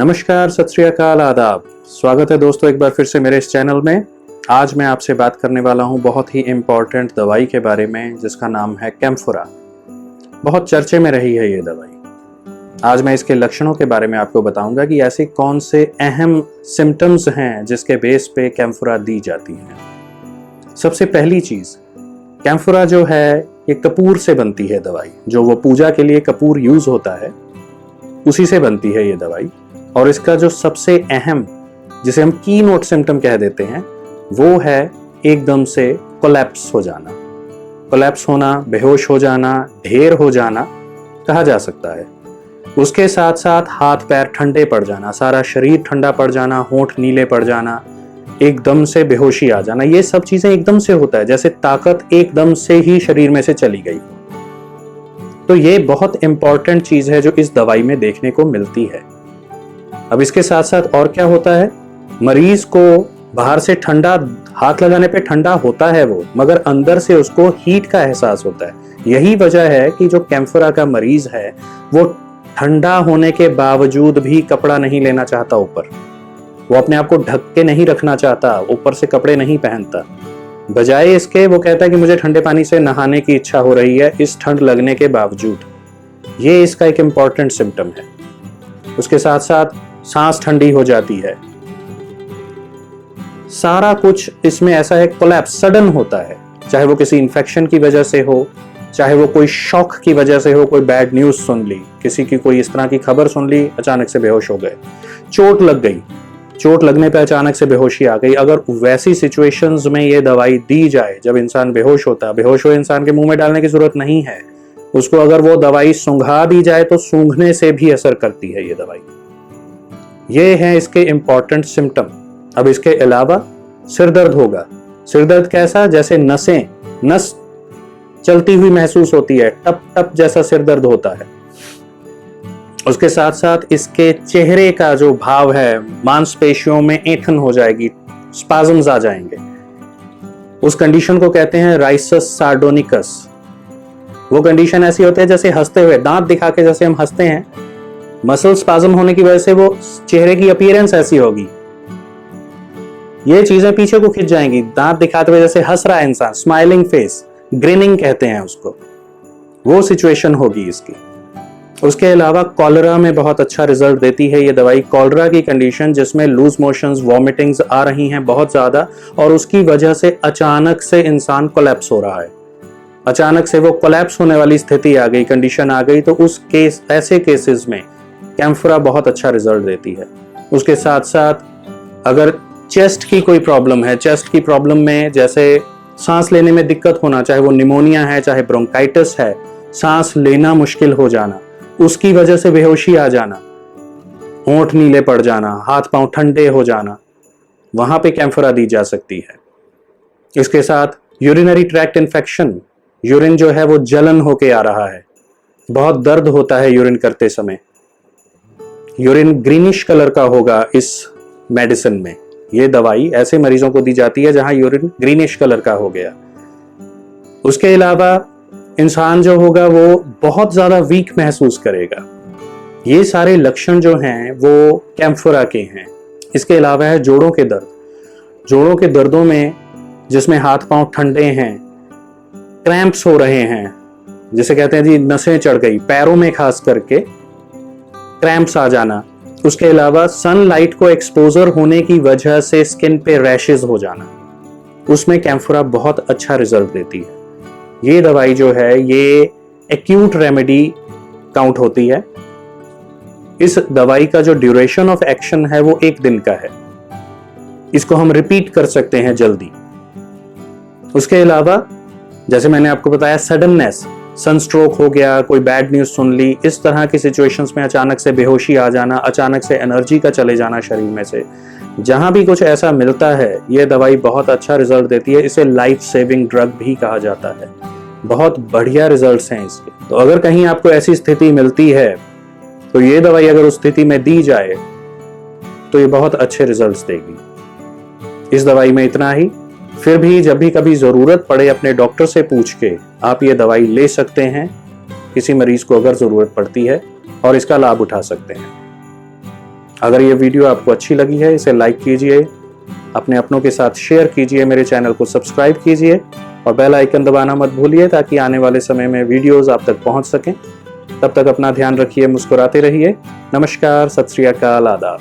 नमस्कार, सत श्री अकाल, आदाब। स्वागत है दोस्तों एक बार फिर से मेरे इस चैनल में। आज मैं आपसे बात करने वाला हूं बहुत ही इम्पॉर्टेंट दवाई के बारे में जिसका नाम है कैम्फोरा। बहुत चर्चे में रही है ये दवाई। आज मैं इसके लक्षणों के बारे में आपको बताऊंगा कि ऐसे कौन से अहम सिम्टम्स हैं जिसके बेस पे कैम्फोरा दी जाती है। सबसे पहली चीज, कैम्फोरा जो है ये कपूर से बनती है दवाई। जो वो पूजा के लिए कपूर यूज होता है उसी से बनती है ये दवाई। और इसका जो सबसे अहम, जिसे हम की नोट सिम्टम कह देते हैं, वो है एकदम से कोलैप्स हो जाना। कोलैप्स होना, बेहोश हो जाना, ढेर हो जाना कहा जा सकता है। उसके साथ साथ हाथ पैर ठंडे पड़ जाना, सारा शरीर ठंडा पड़ जाना, होंठ नीले पड़ जाना, एकदम से बेहोशी आ जाना। ये सब चीजें एकदम से होता है, जैसे ताकत एकदम से ही शरीर में से चली गई। तो ये बहुत इंपॉर्टेंट चीज है जो इस दवाई में देखने को मिलती है। अब इसके साथ साथ और क्या होता है, मरीज को बाहर से ठंडा, हाथ लगाने पे ठंडा होता है वो, मगर अंदर से उसको हीट का एहसास होता है। यही वजह है कि जो कैम्फोरा का मरीज है वो ठंडा होने के बावजूद भी कपड़ा नहीं लेना चाहता ऊपर। वो अपने आप को ढक के नहीं रखना चाहता, ऊपर से कपड़े नहीं पहनता। बजाय इसके वो कहता है कि मुझे ठंडे पानी से नहाने की इच्छा हो रही है इस ठंड लगने के बावजूद। ये इसका एक इंपॉर्टेंट सिम्टम है। उसके साथ साथ सांस ठंडी हो जाती है। सारा कुछ इसमें ऐसा है, कोलैप्स सडन होता है। चाहे वो किसी इन्फेक्शन की वजह से हो, चाहे वो कोई शॉक की वजह से हो, कोई बैड न्यूज सुन ली, किसी की कोई इस तरह की खबर सुन ली, अचानक से बेहोश हो गए, चोट लग गई, चोट लगने पे अचानक से बेहोशी आ गई। अगर वैसी सिचुएशंस में ये दवाई दी जाए, जब इंसान बेहोश होता है, बेहोश हुए इंसान के मुंह में डालने की जरूरत नहीं है, उसको अगर वो दवाई सूंघा दी जाए तो सूंघने से भी असर करती है ये दवाई। ये है इसके इंपॉर्टेंट सिम्टम। अब इसके अलावा सिर दर्द होगा। सिर दर्द कैसा, जैसे नस चलती हुई महसूस होती है, टप टप जैसा सिर दर्द होता है। उसके साथ साथ इसके चेहरे का जो भाव है, मांसपेशियों में ऐंठन हो जाएगी, स्पाज्म्स आ जाएंगे। उस कंडीशन को कहते हैं राइसस सार्डोनिकस। वो कंडीशन ऐसी होती है जैसे हंसते हुए, दांत दिखा के जैसे हम हंसते हैं, मसल स्पाज्म होने की वजह से वो चेहरे की अपीयरेंस ऐसी होगी, ये चीजें पीछे को खिंच जाएंगी। दांत दिखाते हुए जैसे हंस रहा है इंसान, स्माइलिंग फेस, ग्रिनिंग कहते हैं उसको, वो सिचुएशन होगी इसकी। उसके अलावा कॉलरा में बहुत अच्छा रिजल्ट देती है ये दवाई। कॉलरा की कंडीशन जिसमें लूज मोशंस, वॉमिटिंग्स आ रही हैं बहुत ज्यादा, और उसकी वजह से अचानक से इंसान कोलैप्स हो रहा है, अचानक से वो कोलैप्स होने वाली स्थिति आ गई, कंडीशन आ गई, तो उस केस, ऐसे केसेस में कैम्फोरा बहुत अच्छा रिजल्ट देती है। उसके साथ साथ अगर चेस्ट की कोई प्रॉब्लम है, चेस्ट की प्रॉब्लम में जैसे सांस लेने में दिक्कत होना, चाहे वो निमोनिया है, चाहे ब्रोंकाइटिस है, सांस लेना मुश्किल हो जाना, उसकी वजह से बेहोशी आ जाना, होंठ नीले पड़ जाना, हाथ पांव ठंडे हो जाना, वहां पे कैम्फोरा दी जा सकती है। इसके साथ यूरिनरी ट्रैक्ट इन्फेक्शन, यूरिन जो है वो जलन होके आ रहा है, बहुत दर्द होता है यूरिन करते समय, यूरिन ग्रीनिश कलर का होगा इस मेडिसिन में। ये दवाई ऐसे मरीजों को दी जाती है जहां यूरिन ग्रीनिश कलर का हो गया। उसके अलावा इंसान जो होगा वो बहुत ज्यादा वीक महसूस करेगा। ये सारे लक्षण जो हैं वो कैम्फोरा के हैं। इसके अलावा है जोड़ों के दर्द। जोड़ों के दर्दों में जिसमें हाथ पांव ठंडे हैं, क्रैम्प्स हो रहे हैं, जिसे कहते हैं जी नसें चढ़ गई, पैरों में खास करके क्रैम्प्स आ जाना। उसके अलावा सनलाइट को एक्सपोजर होने की वजह से स्किन पे रैशेस हो जाना, उसमें कैम्फोरा बहुत अच्छा रिजल्ट देती है। ये दवाई जो है ये एक्यूट रेमेडी काउंट होती है। इस दवाई का जो ड्यूरेशन ऑफ एक्शन है वो 1 दिन का है। इसको हम रिपीट कर सकते हैं जल्दी। उसके अलावा जैसे मैंने आपको बताया, सडननेस, सनस्ट्रोक हो गया, कोई बैड न्यूज सुन ली, इस तरह की सिचुएशंस में अचानक से बेहोशी आ जाना, अचानक से एनर्जी का चले जाना शरीर में से, जहां भी कुछ ऐसा मिलता है ये दवाई बहुत अच्छा रिजल्ट देती है। इसे लाइफ सेविंग ड्रग भी कहा जाता है। बहुत बढ़िया रिजल्ट्स हैं इसके। तो अगर कहीं आपको ऐसी स्थिति मिलती है तो ये दवाई अगर उस स्थिति में दी जाए तो ये बहुत अच्छे रिजल्ट्स देगी। इस दवाई में इतना ही। फिर भी जब भी कभी जरूरत पड़े अपने डॉक्टर से पूछ के आप ये दवाई ले सकते हैं, किसी मरीज को अगर जरूरत पड़ती है, और इसका लाभ उठा सकते हैं। अगर ये वीडियो आपको अच्छी लगी है इसे लाइक कीजिए, अपने अपनों के साथ शेयर कीजिए, मेरे चैनल को सब्सक्राइब कीजिए और बेल आइकन दबाना मत भूलिए ताकि आने वाले समय में वीडियोस आप तक पहुंच सकें। तब तक अपना ध्यान रखिए, मुस्कुराते रहिए। नमस्कार, सत श्री अकाल, आदाब।